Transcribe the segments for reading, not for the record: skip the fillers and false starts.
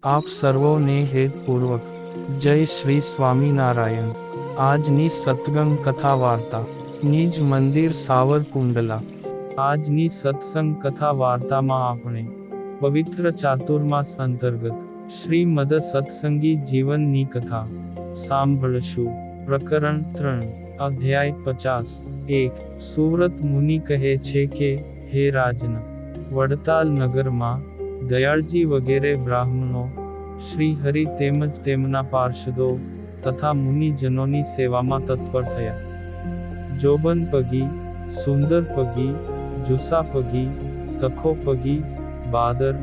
આપ સર્વોને હેતપૂર્વક જય શ્રી સ્વામિનારાયણ। આજની સત્સંગ કથા વાર્તા નિજ મંદિર સાવરકુંડલા। આજની સત્સંગ કથા વાર્તામાં આપણે પવિત્ર ચાતુર્માસ અંતર્ગત શ્રીમદ સત્સંગી જીવનની કથા સાંભળશું। પ્રકરણ 3, અધ્યાય 50। સુવ્રત મુનિ કહે છે કે, હે રાજન, વડતાલ નગરમાં દયાળજી વગેરે બ્રાહ્મણો શ્રી હરિ તેમજ તેમના પાર્ષદો તથા મુનિજનોની સેવામાં તત્પર થયા। જોબનપગી, સુંદરપગી, જુસાપગી, તખોપગી, બાદર,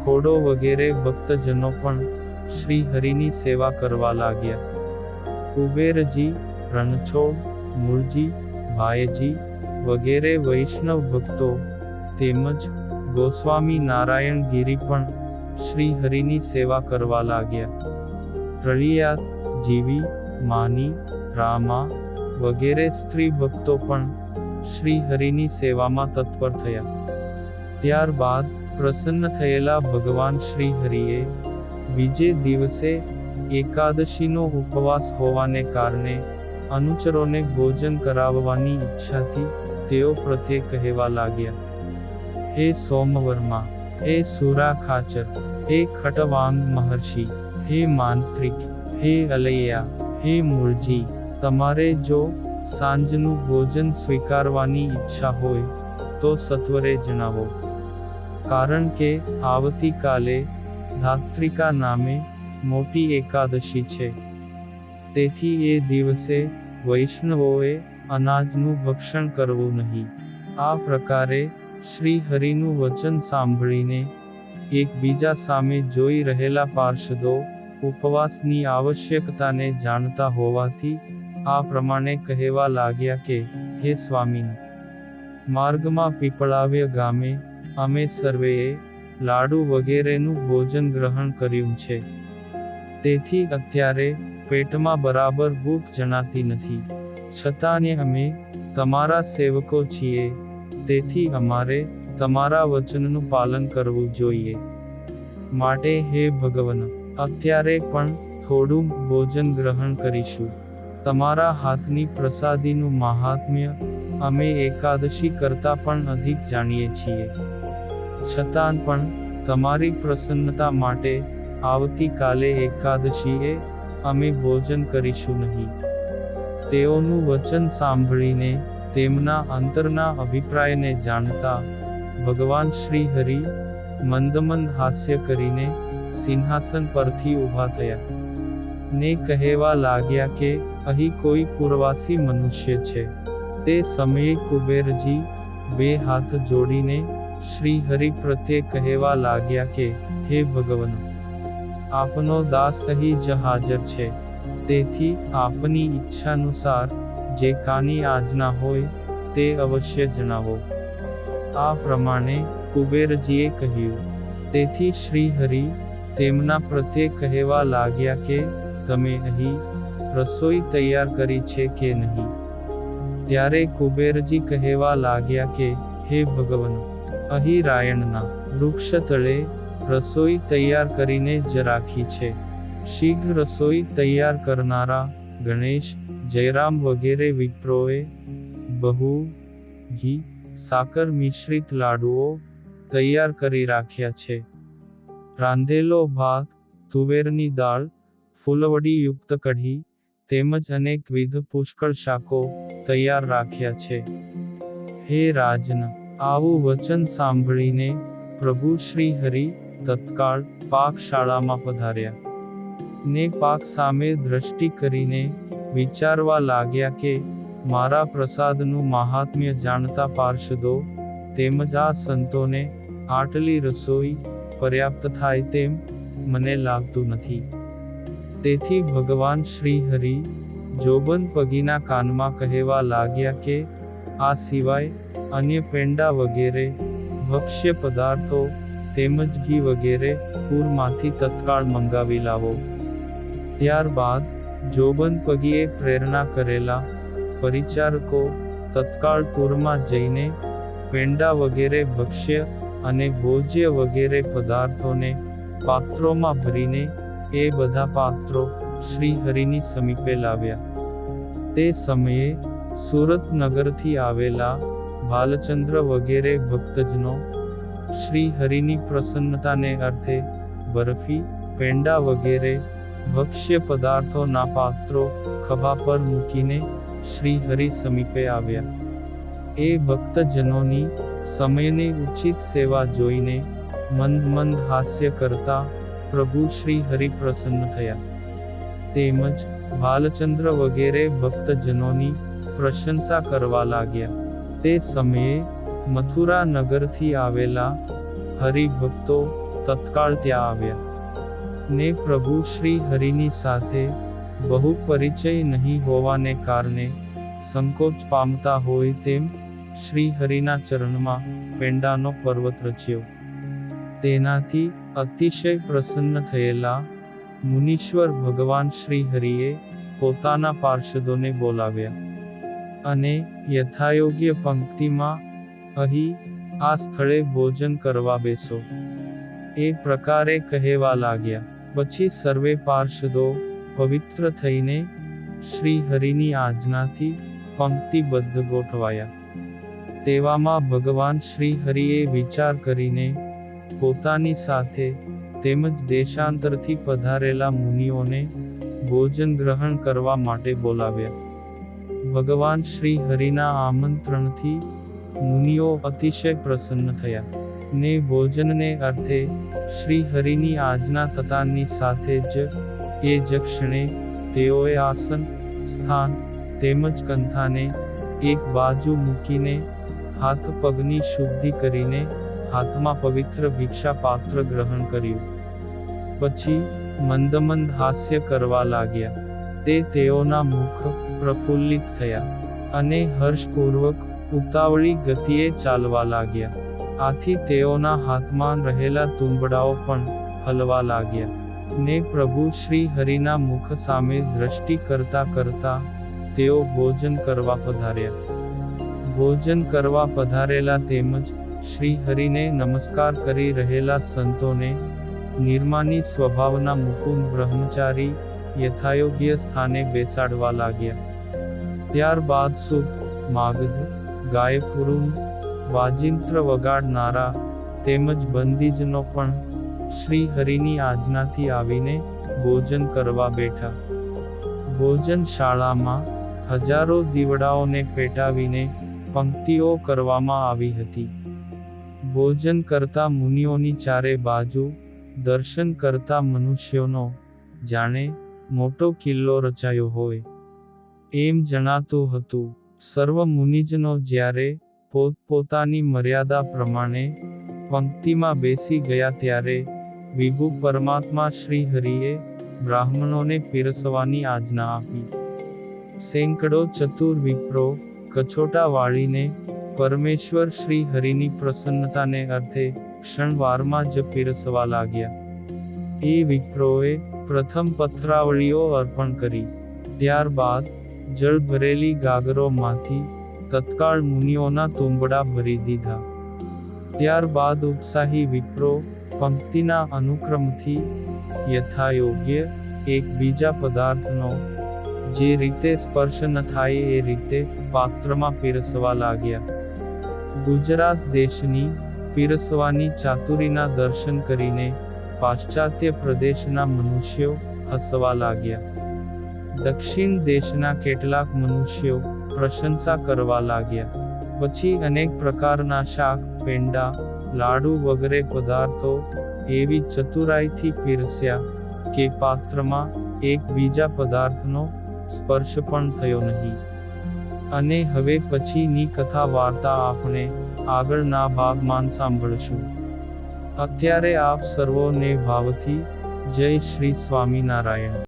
ખોડો વગેરે ભક્તજનો પણ શ્રી હરિની સેવા કરવા લાગ્યા। કુબેરજી, રણછોડ, મૂળજી, ભાયજી વગેરે વૈષ્ણવ ભક્તો તેમજ ગોસ્વામી નારાયણ ગિરી પણ શ્રી હરિની સેવા કરવા લાગ્યા। રળિયાત, જીવી, માની, રામા વગેરે સ્ત્રી ભક્તો પણ શ્રી હરિની સેવામાં તત્પર થયા। ત્યારબાદ પ્રસન્ન થયેલા ભગવાન શ્રી હરિએ બીજે દિવસે એકાદશીનો ઉપવાસ હોવાને કારણે અનુચરોને ભોજન કરાવવાની ઈચ્છાથી તેઓ પ્રત્યે કહેવા લાગ્યા, હે સોમવર્મા, હે સુરાખાચર, હે ખટવાંગ મહર્ષિ, હે માંત્રિક, હે અલૈયા, હે મૂળજી, તમારે જો સાંજનું ભોજન સ્વીકારવાની ઈચ્છા હોય તો સત્વરે જણાવો, કારણ કે આવતીકાલે ધાત્રિકા નામે મોટી એકાદશી છે। તેથી એ દિવસે વૈષ્ણવોએ અનાજનું ભક્ષણ કરવું નહીં। આ પ્રકારે શ્રી હરિનું વચન સાંભળીને એકબીજા સામે જોઈ રહેલા પાર્ષદો ઉપવાસની આવશ્યકતાને જાણતા હોવાથી આ પ્રમાણે કહેવા લાગ્યા કે, હે સ્વામીન, માર્ગમાં પીપળાવ્ય ગામે અમે સર્વેએ લાડુ વગેરેનું ભોજન ગ્રહણ કર્યું છે। તેથી અત્યારે પેટમાં બરાબર ભૂખ જણાતી નથી। છતાંય અમે તમારા સેવકો છીએ, તેથી અમારે તમારા વચનનું પાલન કરવું જોઈએ। માટે હે ભગવન, અત્યારે પણ થોડું ભોજન ગ્રહણ કરીશું। તમારા હાથની પ્રસાદીનું મહાત્મ્ય અમે એકાદશી કરતાં પણ અધિક જાણીએ છીએ। છતાં પણ તમારી પ્રસન્નતા માટે આવતીકાલે એકાદશીએ અમે ભોજન કરીશું નહીં। તેઓનું વચન સાંભળીને તેમના અંતરના અભિપ્રાયને જાણતા ભગવાન શ્રી હરિ મંદમંદ હાસ્ય કરીને સિંહાસન પરથી ઊભા થયા ને કહેવા લાગ્યા કે, અહીં કોઈ પૂર્વાસી મનુષ્ય છે। તે સમયે કુબેરજી બે હાથ જોડીને શ્રી હરિ પ્રત્યે કહેવા લાગ્યા કે, હે ભગવન, આપનો દાસ અહીં જ હાજર છે। તેથી આપની ઈચ્છાનુસાર જે કાની આજ્ઞા હોય તે અવશ્ય જણાવો। આ પ્રમાણે કુબેરજીએ કહ્યું। તેથી શ્રી હરિ તેમના પ્રત્યે કહેવા લાગ્યા કે, તમે અહીં રસોઈ તૈયાર કરી છે કે નહીં? ત્યારે કુબેરજી કહેવા લાગ્યા કે, હે ભગવન, અહીં રાયણના વૃક્ષ તળે રસોઈ તૈયાર કરીને જ રાખી છે। શીઘ્ર રસોઈ તૈયાર કરનારા ગણેશ, જયરામ વગેરે વિપ્રોએ બહુ ઘી, સાકર મિશ્રિત લાડુઓ તૈયાર કરી રાખ્યા છે। રાંધેલો ભાત, તુવેરની દાળ, ફૂલવડી યુક્ત કઢી તેમજ અનેકવિધ પુષ્કળ શાકો તૈયાર રાખ્યા છે। હે રાજન, આવું વચન સાંભળીને પ્રભુ શ્રી હરિ તત્કાળ પાકશાળામાં પધાર્યા ને પાક સામે દ્રષ્ટિ કરીને વિચારવા લાગ્યા કે, મારા પ્રસાદનું મહાત્મ્ય જાણતા પાર્ષદો તેમજ આ સંતોને આટલી રસોઈ પર્યાપ્ત થાય તેમ મને લાગતું નથી। તેથી ભગવાન શ્રી હરિ જોબનપગીના કાનમાં કહેવા લાગ્યા કે, આ સિવાય અન્ય પેંડા વગેરે ભક્ષ્ય પદાર્થો તેમજ ઘી વગેરે પૂરમાંથી તત્કાળ મંગાવી લાવો। ત્યારબાદ જોબનપગીએ પ્રેરણા કરેલા પરિચારકો તત્કાળ પૂરમાં જઈને પેંડા વગેરે ભક્ષ્ય અને ભોજ્ય વગેરે પદાર્થોને પાત્રોમાં ભરીને એ બધા પાત્રો શ્રી હરિની સમીપે લાવ્યા. તે સમયે સુરત નગરથી આવેલા ભાલચંદ્ર વગેરે ભક્તજનો શ્રી હરિની પ્રસન્નતાને અર્થે બરફી, પેંડા વગેરે ભક્ષ્ય પદાર્થોના પાત્રો ખભા પર મૂકીને શ્રી હરિ સમીપે આવ્યા. એ ભક્તજનોની સમયની ઉચિત સેવા જોઈને મંદ મંદ હાસ્ય કરતા પ્રભુ શ્રી હરિ પ્રસન્ન થયા. તેમજ ભાલચંદ્ર વગેરે ભક્તજનોની પ્રશંસા કરવા લાગ્યા. તે સમયે મથુરા નગરથી આવેલા હરિભક્તો તત્કાળ ત્યાં આવ્યા ને પ્રભુ શ્રી હરિની સાથે બહુ પરિચય નહીં હોવાને કારણે સંકોચ પામતા હોય તેમ શ્રી હરિના ચરણમાં પેંડાનો પર્વત રચ્યો. તેનાથી અતિશય પ્રસન્ન થયેલા મુનીશ્વર ભગવાન શ્રી હરિએ પોતાના પાર્ષદોને બોલાવ્યા અને યથાયોગ્ય પંક્તિમાં અહીં આ સ્થળે ભોજન કરવા બેસો એ પ્રકારે કહેવા લાગ્યા. પછી સર્વે પાર્ષદો પવિત્ર થઈને શ્રી હરિની આજ્ઞાથી પંક્તિબદ્ધ ગોઠવાયા. તેવામાં ભગવાન શ્રી હરિએ વિચાર કરીને પોતાની સાથે તેમજ દેશાંતરથી પધારેલા મુનિઓને ભોજન ગ્રહણ કરવા માટે બોલાવ્યા. ભગવાન શ્રી હરિના આમંત્રણથી મુનિઓ અતિશય પ્રસન્ન થયા ને ભોજનને અર્થે શ્રી હરિની આજ્ઞા થતાની સાથે જ એ જ ક્ષણે તેઓએ આસન, સ્થાન તેમજ કંથાને એક બાજુ મૂકીને હાથ પગની શુદ્ધિ કરીને હાથમાં પવિત્ર ભિક્ષા પાત્ર ગ્રહણ કર્યું. પછી મંદ હાસ્ય કરવા લાગ્યા. તે તેઓના મુખ પ્રફુલ્લિત થયા અને હર્ષપૂર્વક ઉતાવળી ગતિએ ચાલવા લાગ્યા. આથી તેઓના હાથમાં રહેલા તુંબડાઓ પણ હલવા લાગ્યા ને પ્રભુ શ્રી હરિના મુખ સામે દ્રષ્ટિ કરતા કરતા તેઓ ભોજન કરવા પધાર્યા. ભોજન કરવા પધારેલા તેમજ શ્રી હરિને નમસ્કાર કરી રહેલા સંતોને નિર્માની સ્વભાવના મુકુંદ બ્રહ્મચારી યથાયોગ્ય સ્થાને બેસાડવા લાગ્યા. ત્યારબાદ સૂત, માગધ, ગાયકવૃંદ, વાજિંત્ર વગાડનારા તેમજ બંદીજનો પણ શ્રી હરિની આજ્ઞાથી આવીને ભોજન કરવા બેઠા. ભોજનશાળામાં હજારો દીવડાઓને પેટાવીને પંક્તિઓ કરવામાં આવી હતી. ભોજન કરતા મુનિઓની ચારે બાજુ દર્શન કરતા મનુષ્યોનો જાણે મોટો કિલ્લો રચાયો હોય એમ જણાતું હતું. સર્વ મુનિજનો જ્યારે પોતપોતાની મર્યાદા પ્રમાણે પંક્તિમાં બેસી ગયા ત્યારે વિભુ પરમાત્મા શ્રી હરિએ બ્રાહ્મણોને પીરસવાની આજ્ઞા આપી. સેંકડો ચતુર વિપ્રો કછોટા વાળીને પરમેશ્વર શ્રી હરિની પ્રસન્નતાને અર્થે ક્ષણવારમાં જ પીરસવા લાગ્યા. એ વિપ્રોએ પ્રથમ પત્રાવળીઓ અર્પણ કરી. ત્યારબાદ જળ ભરેલી ગાગરોમાંથી તત્કાળ મુનિઓના તુંબડા ભરી દીધા. ત્યારબાદ ઉત્સાહી વિપ્રો પંક્તિના અનુક્રમથી યથાયોગ્ય એક બીજા પદાર્થનો જે રીતે સ્પર્શ ન થાય એ રીતે પાત્રમાં પીરસવા લાગ્યા. ગુજરાત દેશની પીરસવાની ચાતુરીના દર્શન કરીને પાશ્ચાત્ય પ્રદેશના મનુષ્યો હસવા લાગ્યા. દક્ષિણ દેશના કેટલાક મનુષ્યો પ્રશંસા કરવા લાગ્યા. પછી અનેક પ્રકારના શાક, પેંડા, લાડુ વગેરે પદાર્થો એવી ચતુરાઈથી પીરસ્યા કે પાત્રમાં એક બીજા પદાર્થનો સ્પર્શ પણ થયો નહીં. અને હવે પછીની કથા વાર્તા આપણે આગળના ભાગમાં સાંભળશું. અત્યારે આપ સર્વોને ભાવથી જય શ્રી સ્વામિનારાયણ.